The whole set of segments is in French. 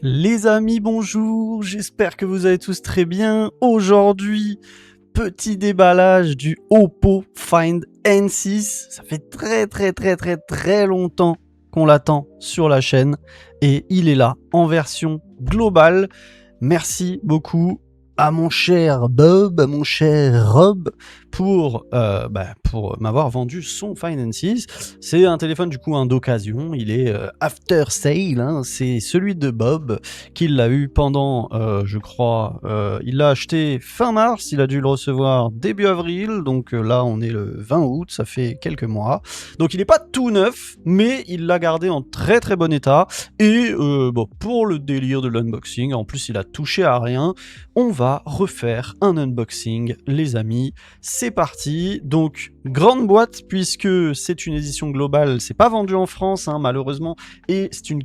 Les amis, bonjour, j'espère que vous allez tous très bien. Aujourd'hui, petit déballage du Oppo Find N6. Ça fait très longtemps qu'on l'attend sur la chaîne et il est là en version globale. Merci beaucoup à mon cher Bob, à mon cher Rob pour m'avoir vendu son Find N6. C'est un téléphone du coup d'occasion, il est after sale, hein. C'est celui de Bob qu'il l'a eu pendant, je crois, il l'a acheté fin mars, il a dû le recevoir début avril, donc là on est le 20 août, ça fait quelques mois. Donc il n'est pas tout neuf, mais il l'a gardé en très bon état. Et bon, pour le délire de l'unboxing, en plus il a touché à rien, on va refaire un unboxing, les amis. C'est parti. Donc, grande boîte, puisque c'est une édition globale, c'est pas vendu en France, hein, malheureusement, et c'est une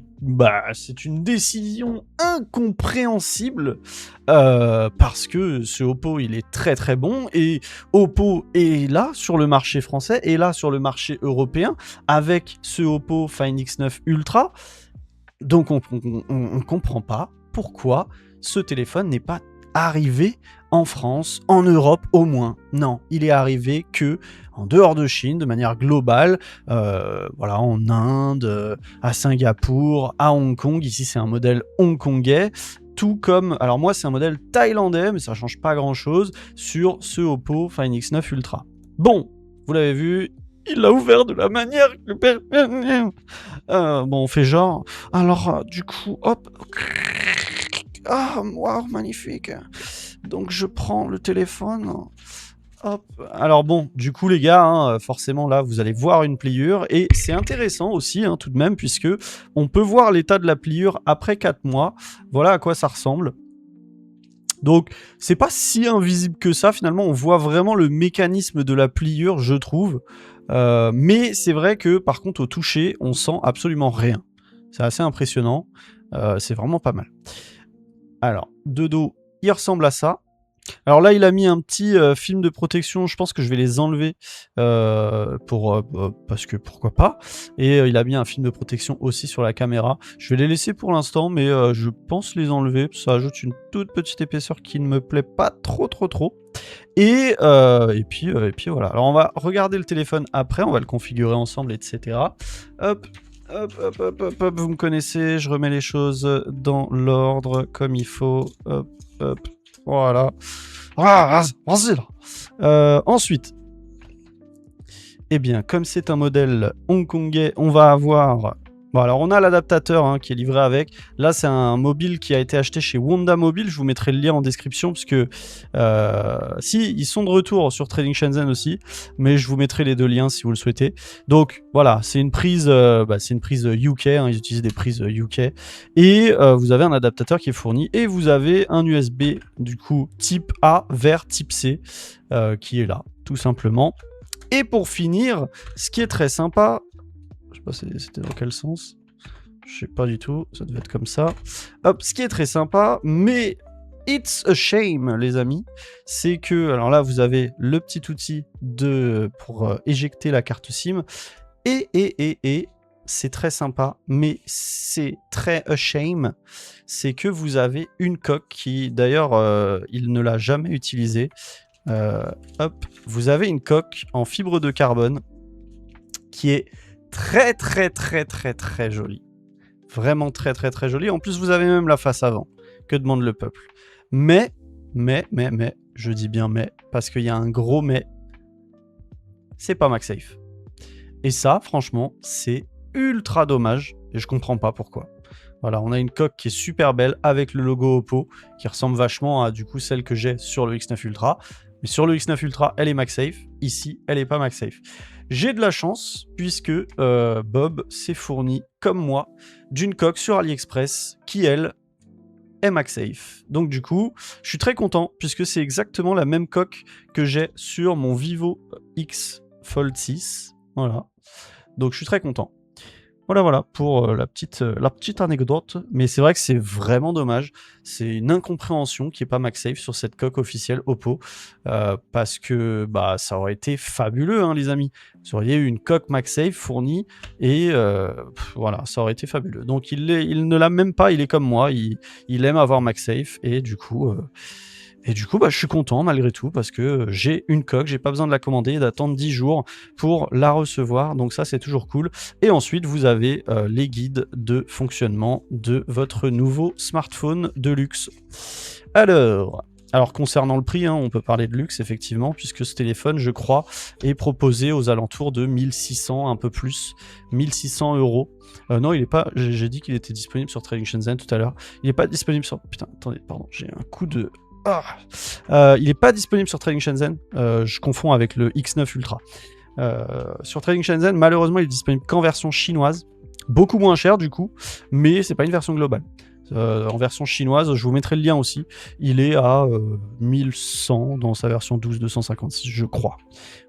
décision incompréhensible, parce que ce Oppo, il est très bon, et Oppo est là sur le marché français, et là sur le marché européen, avec ce Oppo Find X9 Ultra. Donc on comprend pas pourquoi ce téléphone n'est pas arrivé en France, en Europe au moins. Non, il est arrivé que en dehors de Chine, de manière globale, voilà, en Inde, à Singapour, à Hong Kong. Ici, c'est un modèle hongkongais. Tout comme, alors moi, c'est un modèle thaïlandais, mais ça change pas grand-chose sur ce Oppo Find X9 Ultra. Bon, vous l'avez vu, il l'a ouvert de la manière que... bon, on fait genre. Alors, du coup, hop. Ah, wow, magnifique. Donc, je prends le téléphone. Hop. Alors bon, du coup les gars, hein, forcément là vous allez voir une pliure et c'est intéressant aussi, hein, tout de même, puisque on peut voir l'état de la pliure après 4 mois. Voilà à quoi ça ressemble. Donc c'est pas si invisible que ça, finalement on voit vraiment le mécanisme de la pliure, je trouve. Mais c'est vrai que par contre au toucher on sent absolument rien. C'est assez impressionnant, c'est vraiment pas mal. Alors de dos il ressemble à ça. Alors là, il a mis un petit film de protection. Je pense que je vais les enlever parce que pourquoi pas. Et il a mis un film de protection aussi sur la caméra. Je vais les laisser pour l'instant, mais je pense les enlever. Ça ajoute une toute petite épaisseur qui ne me plaît pas trop. Et puis voilà. Alors on va regarder le téléphone après. On va le configurer ensemble, etc. Hop. Hop, vous me connaissez, je remets les choses dans l'ordre comme il faut. Hop. Voilà. Ah, vas-y là. Ensuite, eh bien, comme c'est un modèle hongkongais, on va avoir... Bon, alors on a l'adaptateur, hein, qui est livré avec. Là, c'est un mobile qui a été acheté chez Wanda Mobile. Je vous mettrai le lien en description, parce que si, ils sont de retour sur Trading Shenzhen aussi, mais je vous mettrai les deux liens si vous le souhaitez. Donc voilà, c'est une prise UK, hein, ils utilisent des prises UK, et vous avez un adaptateur qui est fourni, et vous avez un USB du coup type A vers type C qui est là, tout simplement. Et pour finir, ce qui est très sympa, je sais pas c'était dans quel sens, je sais pas du tout, ça devait être comme ça. Hop, ce qui est très sympa, mais it's a shame les amis, c'est que, alors là vous avez le petit outil pour éjecter la carte SIM, et c'est très sympa, mais c'est très a shame, c'est que vous avez une coque qui, d'ailleurs, il ne l'a jamais utilisée. Hop, vous avez une coque en fibre de carbone qui est très jolie. Vraiment très jolie. En plus, vous avez même la face avant. Que demande le peuple? Mais, je dis bien mais, parce qu'il y a un gros mais, c'est pas MagSafe. Et ça, franchement, c'est ultra dommage, et je comprends pas pourquoi. Voilà, on a une coque qui est super belle avec le logo Oppo, qui ressemble vachement à du coup celle que j'ai sur le X9 Ultra. Mais sur le X9 Ultra, elle est MagSafe. Ici, elle est pas MagSafe. J'ai de la chance, puisque Bob s'est fourni, comme moi, d'une coque sur AliExpress qui, elle, est MagSafe. Donc du coup, je suis très content, puisque c'est exactement la même coque que j'ai sur mon Vivo X Fold 6. Voilà. Donc je suis très content. Voilà pour la petite anecdote. Mais c'est vrai que c'est vraiment dommage. C'est une incompréhension qu'il n'y ait pas MagSafe sur cette coque officielle Oppo. Parce que bah, ça aurait été fabuleux, hein, les amis. Vous auriez eu une coque MagSafe fournie et voilà, ça aurait été fabuleux. Donc il ne l'a même pas, il est comme moi, il aime avoir MagSafe et du coup, bah, je suis content malgré tout parce que j'ai une coque, j'ai pas besoin de la commander et d'attendre 10 jours pour la recevoir. Donc ça, c'est toujours cool. Et ensuite, vous avez les guides de fonctionnement de votre nouveau smartphone de luxe. Alors concernant le prix, hein, on peut parler de luxe effectivement, puisque ce téléphone, je crois, est proposé aux alentours de 1600, un peu plus, 1600 euros. Non, il est pas. J'ai dit qu'il était disponible sur Trading Shenzhen tout à l'heure. Il n'est pas disponible sur. Putain, attendez, pardon, j'ai un coup de. Il n'est pas disponible sur Trading Shenzhen. Je confonds avec le X9 Ultra. Sur Trading Shenzhen, malheureusement, il est disponible qu'en version chinoise. Beaucoup moins cher du coup, mais c'est pas une version globale. En version chinoise, je vous mettrai le lien aussi. Il est à 1100 dans sa version 12.256, je crois.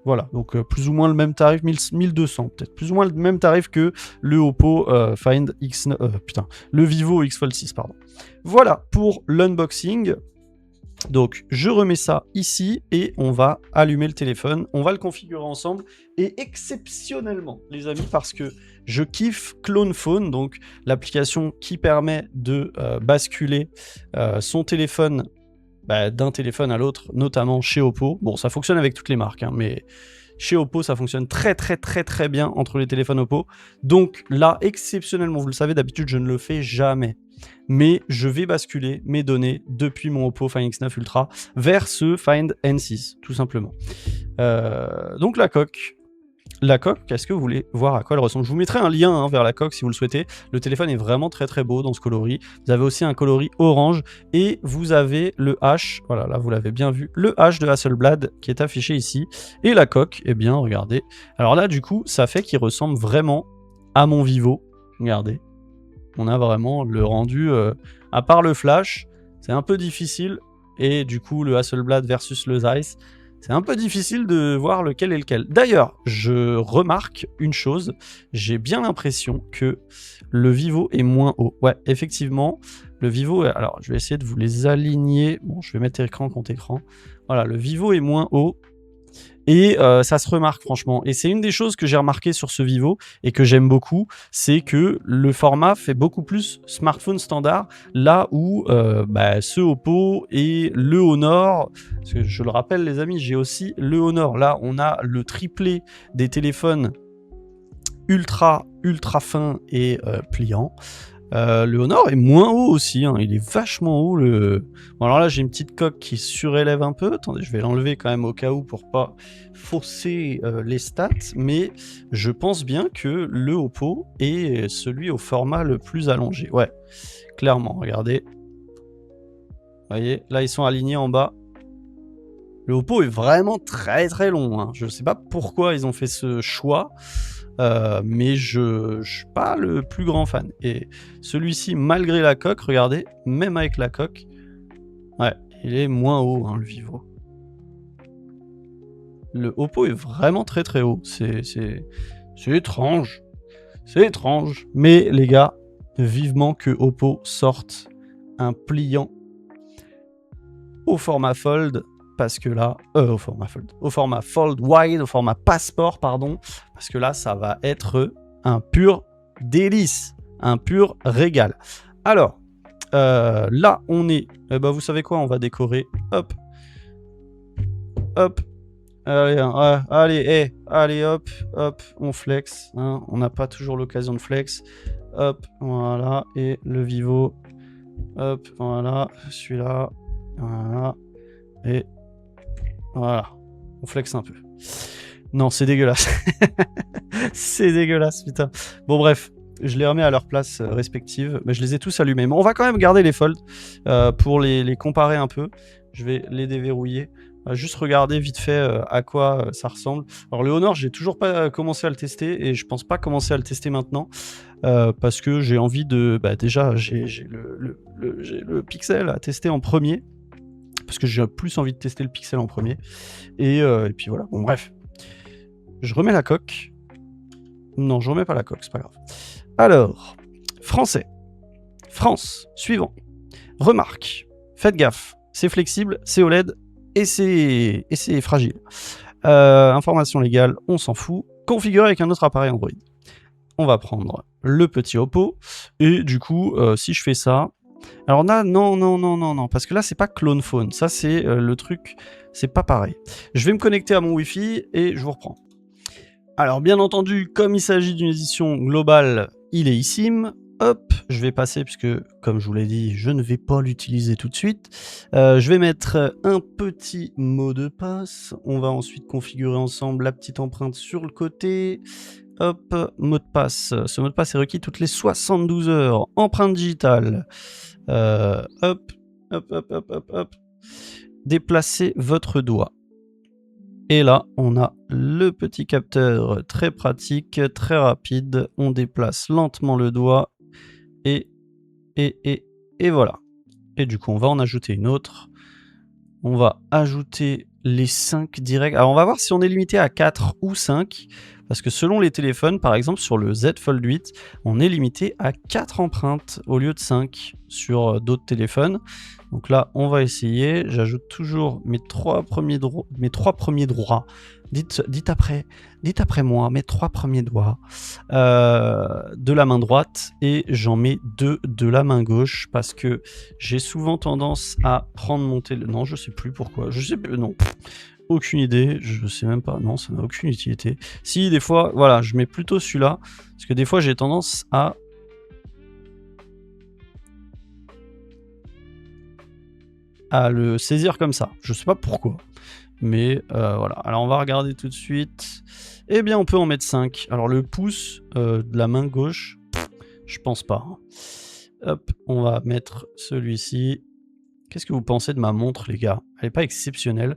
Voilà, donc plus ou moins le même tarif, 1200 peut-être. Plus ou moins le même tarif que le Oppo Find X9, le Vivo X Fold 6, pardon. Voilà pour l'unboxing. Donc je remets ça ici et on va allumer le téléphone, on va le configurer ensemble et exceptionnellement les amis, parce que je kiffe Clone Phone, donc l'application qui permet de basculer son téléphone d'un téléphone à l'autre, notamment chez Oppo. Bon, ça fonctionne avec toutes les marques, hein, mais chez Oppo, ça fonctionne très bien entre les téléphones Oppo. Donc là, exceptionnellement, vous le savez, d'habitude, je ne le fais jamais. Mais je vais basculer mes données depuis mon Oppo Find X9 Ultra vers ce Find N6, tout simplement. Donc la coque, est-ce que vous voulez voir à quoi elle ressemble? Je vous mettrai un lien vers la coque si vous le souhaitez. Le téléphone est vraiment très beau dans ce coloris. Vous avez aussi un coloris orange et vous avez le H, voilà, là vous l'avez bien vu, le H de Hasselblad qui est affiché ici. Et la coque, eh bien regardez. Alors là du coup, ça fait qu'il ressemble vraiment à mon Vivo. Regardez. On a vraiment le rendu, à part le flash, c'est un peu difficile. Et du coup, le Hasselblad versus le Zeiss, c'est un peu difficile de voir lequel est lequel. D'ailleurs, je remarque une chose, j'ai bien l'impression que le Vivo est moins haut. Ouais, effectivement, le Vivo, alors je vais essayer de vous les aligner. Bon, je vais mettre écran contre écran. Voilà, le Vivo est moins haut. Et ça se remarque franchement. Et c'est une des choses que j'ai remarqué sur ce Vivo et que j'aime beaucoup, c'est que le format fait beaucoup plus smartphone standard, là où ce Oppo et le Honor, parce que je le rappelle les amis, j'ai aussi le Honor. Là, on a le triplé des téléphones ultra fin et pliant. Le Honor est moins haut aussi, hein. Il est vachement haut. Bon, alors là, j'ai une petite coque qui surélève un peu. Attendez, je vais l'enlever quand même au cas où pour pas fausser les stats. Mais je pense bien que le Oppo est celui au format le plus allongé. Ouais, clairement, regardez. Vous voyez, là, ils sont alignés en bas. Le Oppo est vraiment très long, hein. Je sais pas pourquoi ils ont fait ce choix. Mais je suis pas le plus grand fan. Et celui-ci, malgré la coque, regardez, même avec la coque, ouais, il est moins haut, hein, le Vivo. Le Oppo est vraiment très haut. C'est étrange. C'est étrange. Mais les gars, vivement que Oppo sorte un pliant au format Fold. Parce que là, au format Fold Wide, au format Passport, pardon, parce que là, ça va être un pur délice, un pur régal. Alors, là, on est, vous savez quoi, on va décorer, hop, allez, hop, on flex, hein, on n'a pas toujours l'occasion de flex, hop, voilà, et le Vivo, hop, voilà, celui-là, voilà, et voilà, on flex un peu. Non, c'est dégueulasse. C'est dégueulasse, putain. Bon, bref, je les remets à leur place respective. Mais je les ai tous allumés. Mais on va quand même garder les Fold pour les comparer un peu. Je vais les déverrouiller. Juste regarder vite fait à quoi ça ressemble. Alors, le Honor, j'ai toujours pas commencé à le tester et je pense pas commencer à le tester maintenant parce que j'ai envie de. Déjà, j'ai le Pixel à tester en premier. Parce que j'ai plus envie de tester le Pixel en premier. Et puis voilà. Bon, bref. Je remets la coque. Non, je remets pas la coque, c'est pas grave. Alors, français. France, suivant. Remarque, faites gaffe, c'est flexible, c'est OLED et c'est fragile. Information légale, on s'en fout. Configuré avec un autre appareil Android. On va prendre le petit Oppo et du coup, si je fais ça... Alors là, non, parce que là, c'est pas Clone Phone. Ça, c'est le truc, c'est pas pareil. Je vais me connecter à mon Wi-Fi et je vous reprends. Alors, bien entendu, comme il s'agit d'une édition globale, il est eSIM. Hop, je vais passer, puisque, comme je vous l'ai dit, je ne vais pas l'utiliser tout de suite. Je vais mettre un petit mot de passe. On va ensuite configurer ensemble la petite empreinte sur le côté. Hop, mot de passe. Ce mot de passe est requis toutes les 72 heures. Empreinte digitale. Hop. Déplacez votre doigt. Et là, on a le petit capteur très pratique, très rapide. On déplace lentement le doigt. Et voilà. Et du coup, on va en ajouter une autre. On va ajouter les 5 directs. Alors, on va voir si on est limité à 4 ou 5. Parce que selon les téléphones, par exemple, sur le Z Fold 8, on est limité à 4 empreintes au lieu de 5 sur d'autres téléphones. Donc là, on va essayer. J'ajoute toujours mes 3 premiers doigts. Dites après moi, mes 3 premiers doigts de la main droite et j'en mets 2 de la main gauche parce que j'ai souvent tendance à prendre mon téléphone. Non, je sais plus pourquoi. Je sais plus, non. Aucune idée, je sais même pas. Non, ça n'a aucune utilité. Si, des fois, voilà, je mets plutôt celui-là parce que des fois, j'ai tendance à le saisir comme ça. Je sais pas pourquoi. Mais voilà. Alors, on va regarder tout de suite. Eh bien, on peut en mettre 5. Alors, le pouce de la main gauche, je pense pas. Hop, on va mettre celui-ci. Qu'est-ce que vous pensez de ma montre, les gars? Elle est pas exceptionnelle.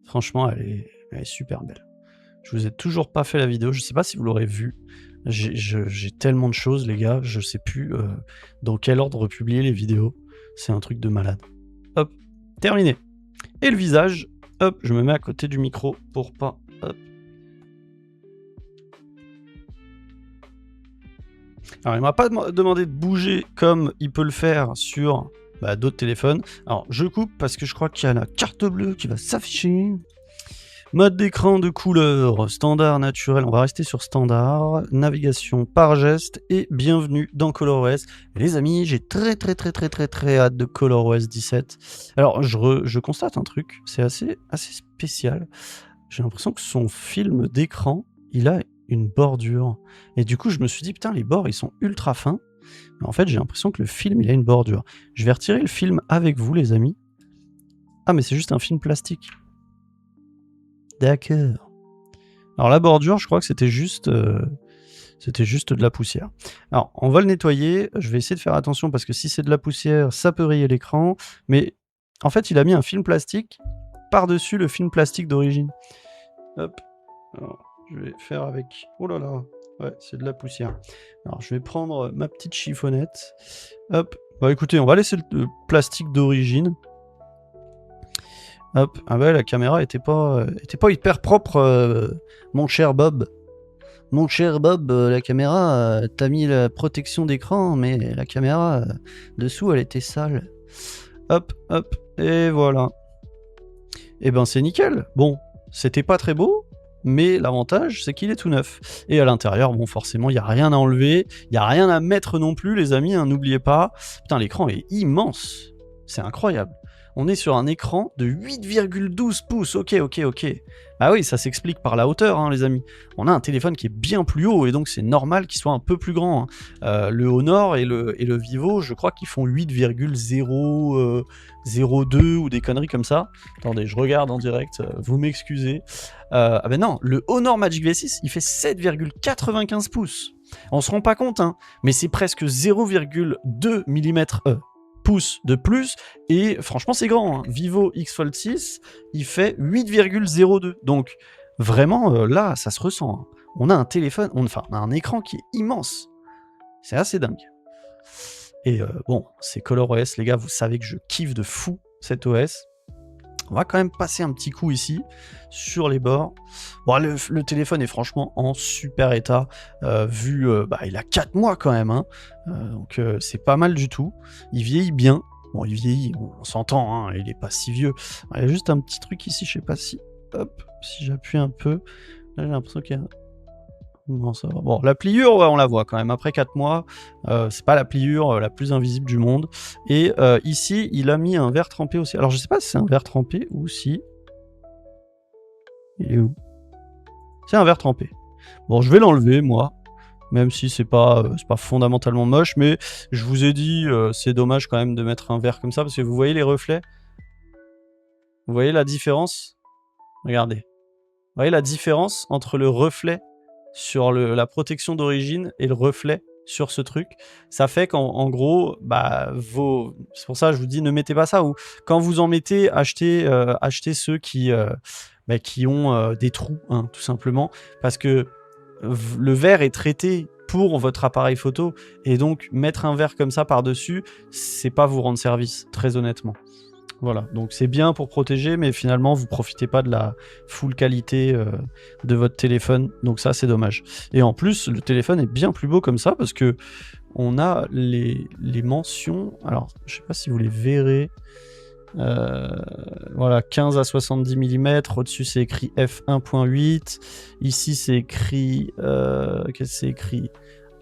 Franchement, elle est super belle. Je vous ai toujours pas fait la vidéo. Je sais pas si vous l'aurez vu. J'ai tellement de choses, les gars. Je sais plus dans quel ordre publier les vidéos. C'est un truc de malade. Hop, terminé. Et le visage, hop, je me mets à côté du micro pour pas... Hop. Alors, il m'a pas demandé de bouger comme il peut le faire sur d'autres téléphones. Alors, je coupe parce que je crois qu'il y a la carte bleue qui va s'afficher. Mode d'écran de couleur, standard naturel, on va rester sur standard, navigation par geste et bienvenue dans ColorOS. Et les amis, j'ai très hâte de ColorOS 17. Alors je constate un truc, c'est assez spécial. J'ai l'impression que son film d'écran, il a une bordure. Et du coup, je me suis dit, putain, les bords, ils sont ultra fins. Mais en fait, j'ai l'impression que le film, il a une bordure. Je vais retirer le film avec vous, les amis. Ah, mais c'est juste un film plastique. D'accord. Alors la bordure, je crois que c'était juste de la poussière. Alors on va le nettoyer. Je vais essayer de faire attention parce que si c'est de la poussière, ça peut rayer l'écran. Mais en fait, il a mis un film plastique par-dessus le film plastique d'origine. Hop. Alors, je vais faire avec... Oh là là. Ouais, c'est de la poussière. Alors je vais prendre ma petite chiffonnette. Hop. Bah écoutez, on va laisser le plastique d'origine. Hop, ah bah la caméra était pas hyper propre, mon cher Bob. Mon cher Bob, la caméra, t'as mis la protection d'écran, mais la caméra dessous, elle était sale. Hop, et voilà. Et ben c'est nickel. Bon, c'était pas très beau, mais l'avantage, c'est qu'il est tout neuf. Et à l'intérieur, bon, forcément, il n'y a rien à enlever, il n'y a rien à mettre non plus, les amis, hein, n'oubliez pas. Putain, l'écran est immense. C'est incroyable. On est sur un écran de 8,12 pouces. Ok. Ah oui, ça s'explique par la hauteur, hein, les amis. On a un téléphone qui est bien plus haut, et donc c'est normal qu'il soit un peu plus grand. Hein. Le Honor et le Vivo, je crois qu'ils font 8,002 ou des conneries comme ça. Attendez, je regarde en direct, vous m'excusez. Ah ben non, le Honor Magic V6, il fait 7,95 pouces. On se rend pas compte, hein, mais c'est presque 0,2 mm pouces de plus, et franchement c'est grand, hein. Vivo X Fold 6, il fait 8,02, donc vraiment là ça se ressent, hein. On a un téléphone, on a un écran qui est immense, c'est assez dingue. Et bon, c'est ColorOS les gars, vous savez que je kiffe de fou cet OS, On va quand même passer un petit coup ici, sur les bords. Bon, le téléphone est franchement en super état, vu, il a 4 mois quand même, hein. Donc c'est pas mal du tout. Il vieillit bien. Bon, il vieillit, on s'entend, hein, il est pas si vieux. Il y a juste un petit truc ici, je sais pas si... Hop, si j'appuie un peu... Là, j'ai l'impression qu'il y a... Non, ça va. Bon, la pliure, ouais, on la voit quand même. Après 4 mois, c'est pas la pliure la plus invisible du monde. Et ici, il a mis un verre trempé aussi. Alors, je sais pas si c'est un verre trempé ou si... Il est où? C'est un verre trempé. Bon, je vais l'enlever, moi. Même si c'est pas fondamentalement moche. Mais je vous ai dit, c'est dommage quand même de mettre un verre comme ça. Parce que vous voyez les reflets? Vous voyez la différence? Regardez. Vous voyez la différence entre le reflet sur la protection d'origine et le reflet sur ce truc? Ça fait qu'en gros, c'est pour ça que je vous dis, ne mettez pas ça. Ou quand vous en mettez, achetez ceux qui ont des trous, hein, tout simplement. Parce que le verre est traité pour votre appareil photo. Et donc, mettre un verre comme ça par-dessus, c'est pas vous rendre service, très honnêtement. Voilà, donc c'est bien pour protéger, mais finalement, vous profitez pas de la full qualité de votre téléphone. Donc ça, c'est dommage. Et en plus, le téléphone est bien plus beau comme ça, parce que on a les mentions. Alors, je sais pas si vous les verrez. Voilà, 15 à 70 mm. Au-dessus, c'est écrit f1.8. Ici, c'est écrit... qu'est-ce que c'est écrit?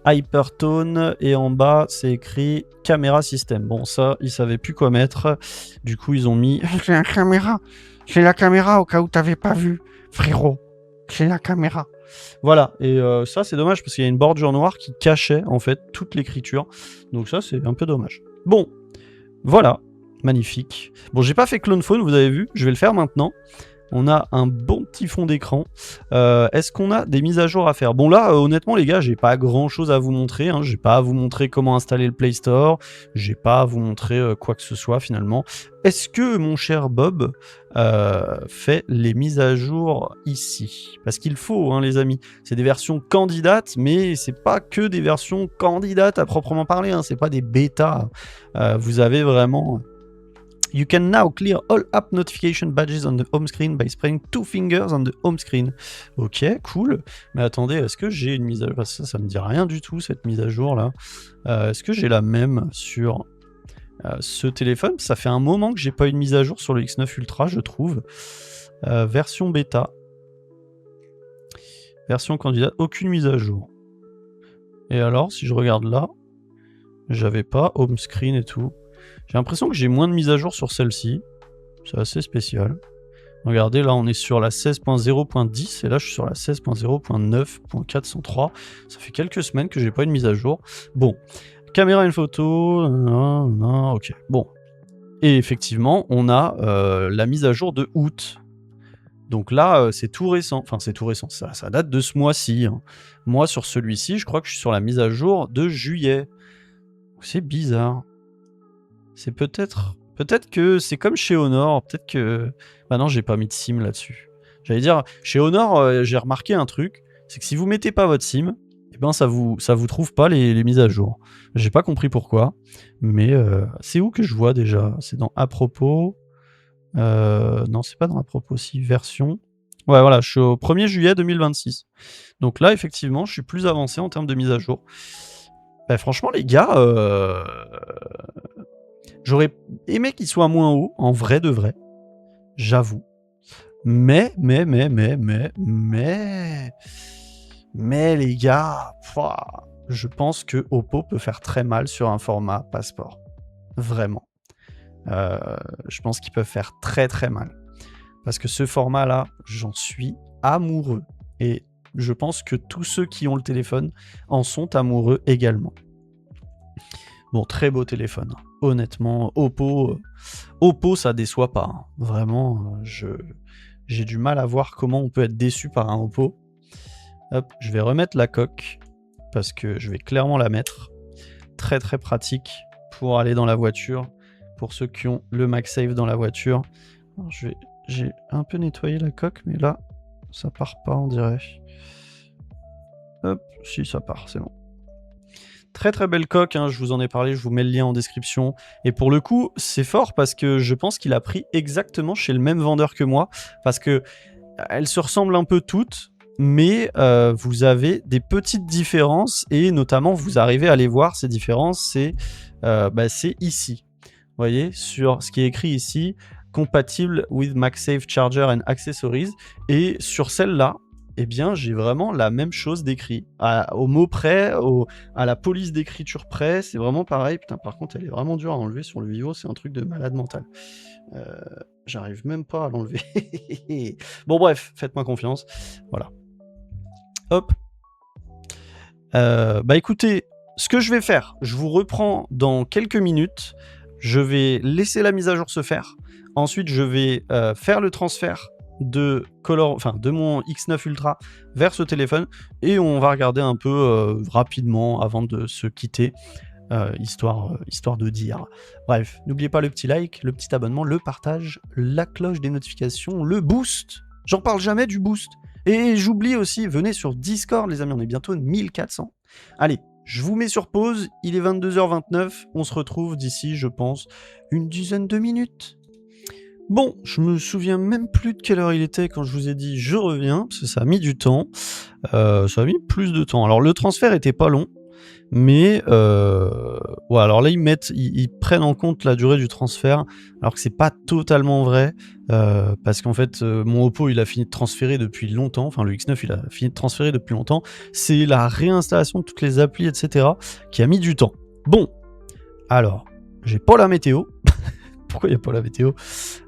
Hypertone, et en bas c'est écrit caméra système. Bon, ça ils savaient plus quoi mettre, du coup ils ont mis c'est la caméra au cas où t'avais pas vu, frérot, c'est la caméra. Voilà, et ça c'est dommage parce qu'il y a une bordure noire qui cachait en fait toute l'écriture, donc ça c'est un peu dommage. Bon, voilà, magnifique. Bon, j'ai pas fait clone phone, vous avez vu, je vais le faire maintenant. On a un bon petit fond d'écran. Est-ce qu'on a des mises à jour à faire? Bon là, honnêtement les gars, j'ai pas grand chose à vous montrer. Hein. J'ai pas à vous montrer comment installer le Play Store. J'ai pas à vous montrer quoi que ce soit finalement. Est-ce que mon cher Bob fait les mises à jour ici? Parce qu'il faut, hein, les amis. C'est des versions candidates, mais c'est pas que des versions candidates à proprement parler. Hein. C'est pas des bêtas. Vous avez vraiment... You can now clear all app notification badges on the home screen by spraying 2 fingers on the home screen. Ok, cool. Mais attendez, est-ce que j'ai une mise à jour? Ça me dit rien du tout, cette mise à jour là. Est-ce que j'ai la même sur ce téléphone? Ça fait un moment que j'ai pas eu de mise à jour sur le X9 Ultra, je trouve. Version bêta. Version candidate, aucune mise à jour. Et alors, si je regarde là, j'avais pas home screen et tout. J'ai l'impression que j'ai moins de mises à jour sur celle-ci. C'est assez spécial. Regardez, là on est sur la 16.0.10 et là je suis sur la 16.0.9.403. Ça fait quelques semaines que j'ai pas une mise à jour. Bon, caméra et une photo, ok. Bon, et effectivement on a la mise à jour de août. Donc là c'est tout récent, enfin c'est tout récent, ça date de ce mois-ci. Hein. Moi sur celui-ci je crois que je suis sur la mise à jour de juillet. C'est bizarre. C'est peut-être que c'est comme chez Honor, peut-être que... Bah non, j'ai pas mis de SIM là-dessus. J'allais dire, chez Honor, j'ai remarqué un truc, c'est que si vous mettez pas votre SIM, eh ben ça vous trouve pas les mises à jour. J'ai pas compris pourquoi, mais c'est où que je vois déjà? C'est dans à propos... non, c'est pas dans à propos, si, version... Ouais, voilà, je suis au 1er juillet 2026. Donc là, effectivement, je suis plus avancé en termes de mise à jour. Bah, franchement, les gars... J'aurais aimé qu'il soit moins haut, en vrai de vrai, j'avoue. Mais les gars, je pense que Oppo peut faire très mal sur un format passeport. Vraiment. Je pense qu'ils peuvent faire très très mal. Parce que ce format-là, j'en suis amoureux. Et je pense que tous ceux qui ont le téléphone en sont amoureux également. Bon, très beau téléphone. Honnêtement, Oppo, ça déçoit pas. Hein. Vraiment, j'ai du mal à voir comment on peut être déçu par un Oppo. Hop, je vais remettre la coque parce que je vais clairement la mettre. Très très pratique pour aller dans la voiture. Pour ceux qui ont le MagSafe dans la voiture. J'ai un peu nettoyé la coque, mais là, ça part pas, on dirait. Hop, si ça part, c'est bon. Très très belle coque, hein, je vous en ai parlé, je vous mets le lien en description. Et pour le coup, c'est fort parce que je pense qu'il a pris exactement chez le même vendeur que moi. Parce que elles se ressemblent un peu toutes, mais vous avez des petites différences. Et notamment, vous arrivez à les voir, ces différences, c'est ici. Vous voyez, sur ce qui est écrit ici, compatible with MagSafe Charger and Accessories. Et sur celle-là, eh bien, j'ai vraiment la même chose d'écrit. Au mot près, à la police d'écriture près, c'est vraiment pareil. Putain, par contre, elle est vraiment dure à enlever sur le Vivo, c'est un truc de malade mental. J'arrive même pas à l'enlever. Bon, bref, faites-moi confiance. Voilà. Hop. Écoutez, ce que je vais faire, je vous reprends dans quelques minutes. Je vais laisser la mise à jour se faire. Ensuite, je vais faire le transfert de mon X9 Ultra vers ce téléphone et on va regarder un peu rapidement avant de se quitter, histoire de dire. Bref, n'oubliez pas le petit like, le petit abonnement, le partage, la cloche des notifications, le boost. J'en parle jamais du boost. Et j'oublie aussi, venez sur Discord les amis, on est bientôt 1400. Allez, je vous mets sur pause, il est 22h29, on se retrouve d'ici, je pense, une dizaine de minutes. Bon, je me souviens même plus de quelle heure il était quand je vous ai dit je reviens, parce que ça a mis du temps. Ça a mis plus de temps. Alors le transfert était pas long, mais ouais, alors là ils prennent en compte la durée du transfert, alors que c'est pas totalement vrai, parce qu'en fait mon Oppo il a fini de transférer depuis longtemps, enfin le X9 il a fini de transférer depuis longtemps, c'est la réinstallation de toutes les applis etc qui a mis du temps. Bon, alors j'ai pas la météo. Pourquoi il n'y a pas la météo?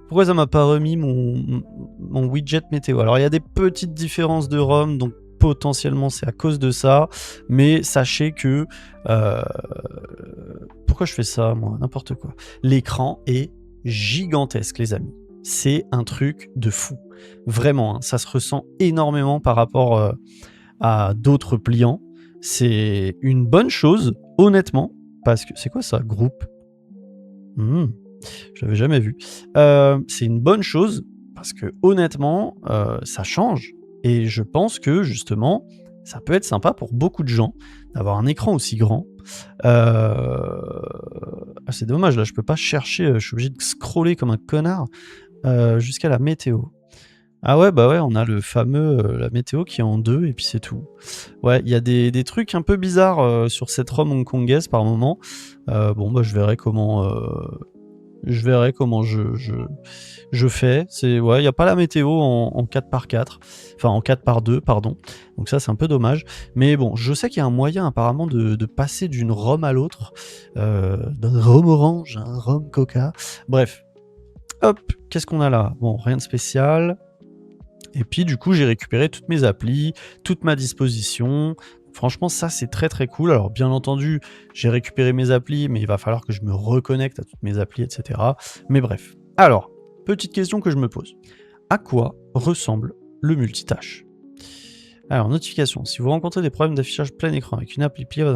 Pourquoi ça m'a pas remis mon widget météo? Alors il y a des petites différences de ROM, donc potentiellement c'est à cause de ça, mais sachez que pourquoi je fais ça moi? N'importe quoi. L'écran est gigantesque les amis, c'est un truc de fou, vraiment, hein, ça se ressent énormément par rapport à d'autres pliants. C'est une bonne chose honnêtement, parce que c'est quoi ça, groupe? J'avais jamais vu. C'est une bonne chose parce que honnêtement, ça change. Et je pense que justement, ça peut être sympa pour beaucoup de gens d'avoir un écran aussi grand. C'est dommage, là, je peux pas chercher, je suis obligé de scroller comme un connard jusqu'à la météo. Ah ouais, bah ouais, on a le fameux, la météo qui est en 2 et puis c'est tout. Ouais, il y a des trucs un peu bizarres sur cette ROM hongkongaise par moment. Bon, bah je verrai comment je fais. Ouais, il n'y a pas la météo en 4x4, enfin en 4x2, pardon. Donc ça, c'est un peu dommage. Mais bon, je sais qu'il y a un moyen apparemment de passer d'une ROM à l'autre, d'un ROM orange à un ROM coca. Bref, hop, qu'est-ce qu'on a là? Bon, rien de spécial. Et puis du coup, j'ai récupéré toutes mes applis, toute ma disposition. Franchement, ça, c'est très très cool. Alors, bien entendu, j'ai récupéré mes applis, mais il va falloir que je me reconnecte à toutes mes applis, etc. Mais bref. Alors, petite question que je me pose. À quoi ressemble le multitâche? Alors, notification. Si vous rencontrez des problèmes d'affichage plein écran avec une appli pliée...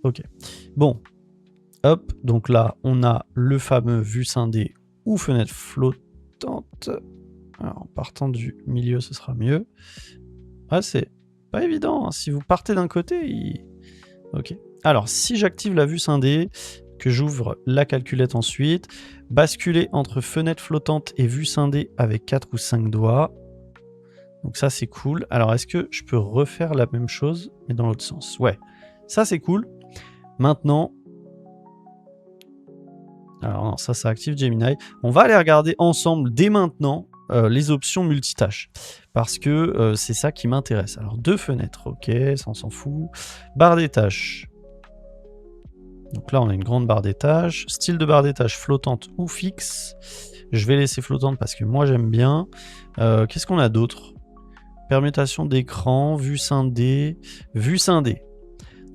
ok. Bon. Hop. Donc là, on a le fameux vue scindée ou fenêtre flottante. Alors, en partant du milieu, ce sera mieux. Ah, c'est pas évident, hein. Si vous partez d'un côté, ok. Alors, si j'active la vue scindée, que j'ouvre la calculette ensuite, basculer entre fenêtre flottante et vue scindée avec 4 ou 5 doigts. Donc ça, c'est cool. Alors, est-ce que je peux refaire la même chose, mais dans l'autre sens? Ouais, ça, c'est cool. Maintenant... Alors non, ça active Gemini. On va aller regarder ensemble, dès maintenant, les options multitâches. Parce que c'est ça qui m'intéresse. Alors, 2 fenêtres, ok, ça on s'en fout. Barre des tâches. Donc là, on a une grande barre des tâches. Style de barre des tâches, flottante ou fixe. Je vais laisser flottante parce que moi, j'aime bien. Qu'est-ce qu'on a d'autre? Permutation d'écran, vue scindée. Vue scindée.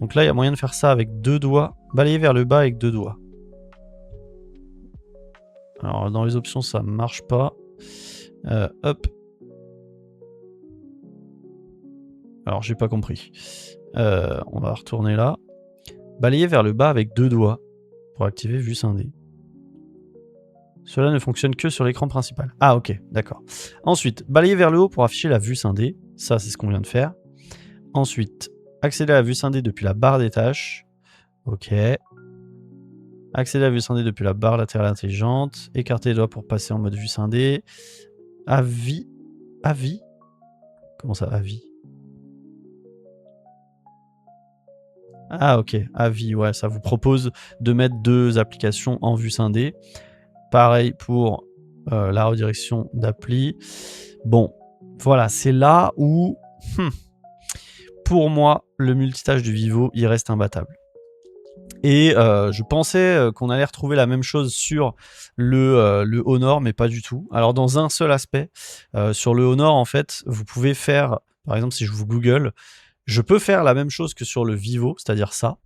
Donc là, il y a moyen de faire ça avec 2 doigts. Balayer vers le bas avec 2 doigts. Alors, dans les options, ça marche pas. Hop. Alors, j'ai pas compris. On va retourner là. Balayer vers le bas avec 2 doigts pour activer vue scindée. Cela ne fonctionne que sur l'écran principal. Ah, ok, d'accord. Ensuite, balayer vers le haut pour afficher la vue scindée. Ça, c'est ce qu'on vient de faire. Ensuite, accéder à la vue scindée depuis la barre des tâches. Ok. Accéder à la vue scindée depuis la barre latérale intelligente. Écarter les doigts pour passer en mode vue scindée. Avis. Avis. Comment ça, avis? Ah ok, avis, ouais, ça vous propose de mettre 2 applications en vue scindée. Pareil pour la redirection d'appli. Bon, voilà, c'est là où, pour moi, le multitâche du Vivo, il reste imbattable. Et je pensais qu'on allait retrouver la même chose sur le Honor, mais pas du tout. Alors dans un seul aspect, sur le Honor, en fait, vous pouvez faire, par exemple, si je vous Google, je peux faire la même chose que sur le Vivo, c'est-à-dire ça.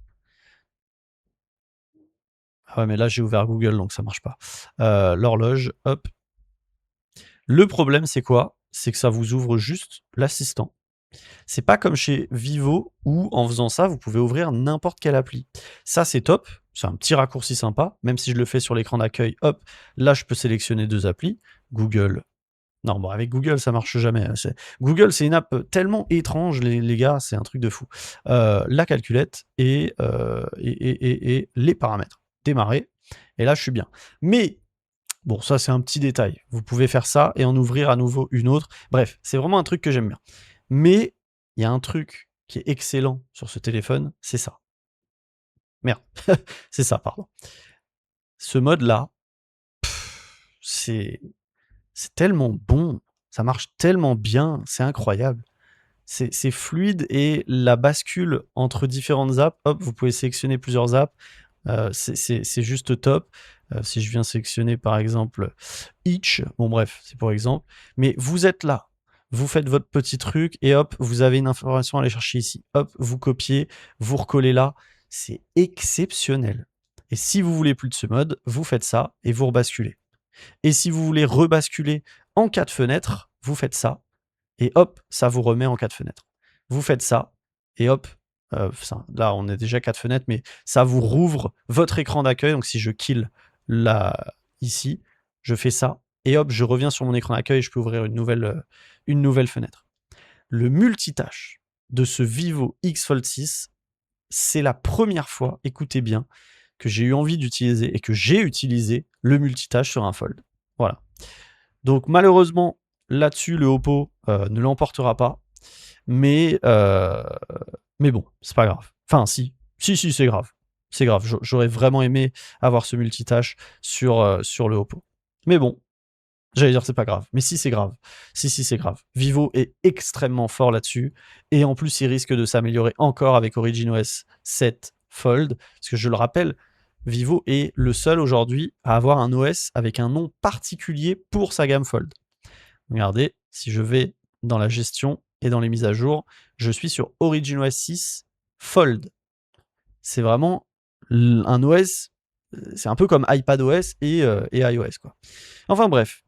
Ah ouais, mais là j'ai ouvert Google, donc ça marche pas. L'horloge, hop. Le problème, c'est quoi? C'est que ça vous ouvre juste l'assistant. C'est pas comme chez Vivo où, en faisant ça, vous pouvez ouvrir n'importe quelle appli. Ça, c'est top. C'est un petit raccourci sympa. Même si je le fais sur l'écran d'accueil, hop, là, je peux sélectionner 2 applis. Google. Non, bon, avec Google, ça marche jamais. Google, c'est une app tellement étrange, les gars, c'est un truc de fou. La calculette et les paramètres. Démarrer. Et là, je suis bien. Mais bon, ça, c'est un petit détail. Vous pouvez faire ça et en ouvrir à nouveau une autre. Bref, c'est vraiment un truc que j'aime bien. Mais il y a un truc qui est excellent sur ce téléphone, c'est ça. Merde, c'est ça, pardon. Ce mode-là, c'est tellement bon, ça marche tellement bien, c'est incroyable. C'est fluide et la bascule entre différentes apps, hop, vous pouvez sélectionner plusieurs apps, c'est juste top. Si je viens sélectionner par exemple Each, bon bref, c'est pour exemple, mais vous êtes là, vous faites votre petit truc et hop, vous avez une information à aller chercher ici. Hop, vous copiez, vous recollez là, c'est exceptionnel. Et si vous voulez plus de ce mode, vous faites ça et vous rebasculez. Et si vous voulez rebasculer en 4 fenêtres, vous faites ça et hop, ça vous remet en 4 fenêtres. Vous faites ça et hop, là on est déjà 4 fenêtres, mais ça vous rouvre votre écran d'accueil. Donc si je kill là, ici, je fais ça et hop, je reviens sur mon écran d'accueil et je peux ouvrir une nouvelle fenêtre. Le multitâche de ce Vivo X Fold 6, c'est la première fois, écoutez bien, que j'ai eu envie d'utiliser et que j'ai utilisé le multitâche sur un Fold. Voilà. Donc malheureusement, là-dessus, le Oppo ne l'emportera pas. Mais bon, c'est pas grave. Enfin, si, c'est grave. C'est grave. J'aurais vraiment aimé avoir ce multitâche sur le Oppo. Mais bon, j'allais dire c'est pas grave. Mais si, c'est grave. Si, c'est grave. Vivo est extrêmement fort là-dessus. Et en plus, il risque de s'améliorer encore avec OriginOS 7 Fold. Parce que je le rappelle, Vivo est le seul aujourd'hui à avoir un OS avec un nom particulier pour sa gamme Fold. Regardez, si je vais dans la gestion et dans les mises à jour, je suis sur OriginOS 6 Fold. C'est vraiment un OS, c'est un peu comme iPadOS et iOS, quoi. Enfin bref,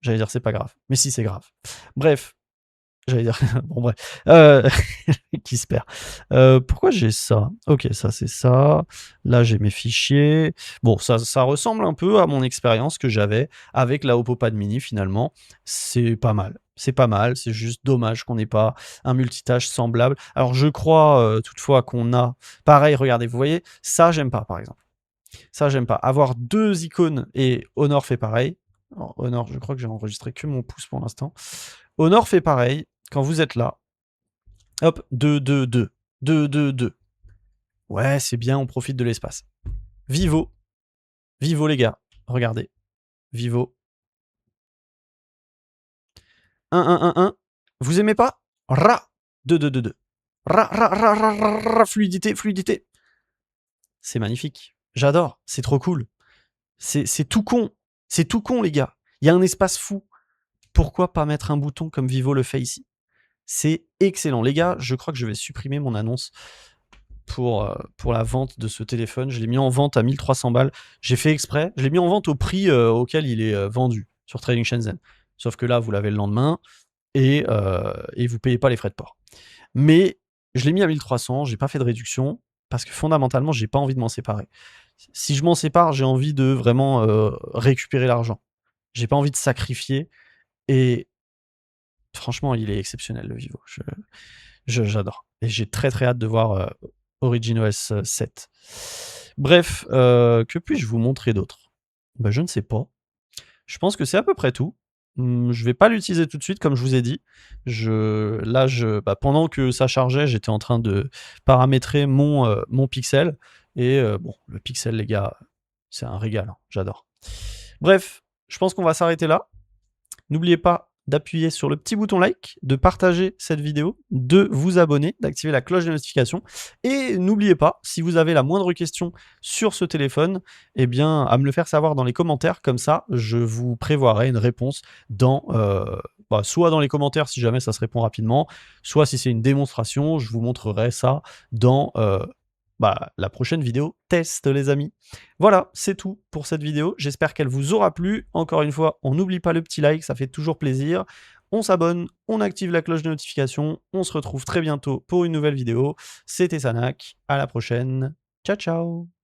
j'allais dire c'est pas grave, mais si c'est grave. Bref, j'allais dire, bon bref, qui se perd. Pourquoi j'ai ça? Ok, ça c'est ça. Là j'ai mes fichiers. Bon, ça ressemble un peu à mon expérience que j'avais avec la Oppo Pad Mini finalement. C'est pas mal. C'est pas mal, c'est juste dommage qu'on n'ait pas un multitâche semblable. Alors je crois toutefois qu'on a... Pareil, regardez, vous voyez, ça j'aime pas par exemple. Ça j'aime pas. Avoir 2 icônes et Honor fait pareil. Alors, Honor, je crois que j'ai enregistré que mon pouce pour l'instant. Honor fait pareil. Quand vous êtes là, hop, 2, 2, 2, 2, 2, 2. Ouais, c'est bien, on profite de l'espace. Vivo. Vivo, les gars. Regardez. Vivo. 1, 1, 1, 1. Vous aimez pas? Ra. 2, 2, 2, 2. Ra, ra, ra, ra, ra, ra, fluidité, fluidité. C'est magnifique. J'adore. C'est trop cool. C'est tout con. C'est tout con, les gars. Il y a un espace fou. Pourquoi pas mettre un bouton comme Vivo le fait ici? C'est excellent. Les gars, je crois que je vais supprimer mon annonce pour la vente de ce téléphone. Je l'ai mis en vente à 1300 balles. J'ai fait exprès. Je l'ai mis en vente au prix auquel il est vendu sur Trading Shenzhen. Sauf que là, vous l'avez le lendemain et vous payez pas les frais de port. Mais je l'ai mis à 1300. J'ai pas fait de réduction parce que fondamentalement, j'ai pas envie de m'en séparer. Si je m'en sépare, j'ai envie de vraiment récupérer l'argent. J'ai pas envie de sacrifier et franchement, il est exceptionnel le Vivo. J'adore. Et j'ai très très hâte de voir OriginOS 7. Bref, que puis-je vous montrer d'autre? Bah, je ne sais pas. Je pense que c'est à peu près tout. Je vais pas l'utiliser tout de suite, comme je vous ai dit. Bah, pendant que ça chargeait, j'étais en train de paramétrer mon Pixel. Et bon, le Pixel, les gars, c'est un régal, hein, j'adore. Bref, je pense qu'on va s'arrêter là. N'oubliez pas d'appuyer sur le petit bouton like, de partager cette vidéo, de vous abonner, d'activer la cloche de notification. Et n'oubliez pas, si vous avez la moindre question sur ce téléphone, eh bien, à me le faire savoir dans les commentaires. Comme ça, je vous prévoirai une réponse soit dans les commentaires si jamais ça se répond rapidement, soit si c'est une démonstration, je vous montrerai ça dans la prochaine vidéo test, les amis. Voilà, c'est tout pour cette vidéo. J'espère qu'elle vous aura plu. Encore une fois, on n'oublie pas le petit like, ça fait toujours plaisir. On s'abonne, on active la cloche de notification. On se retrouve très bientôt pour une nouvelle vidéo. C'était Sanac, à la prochaine. Ciao, ciao!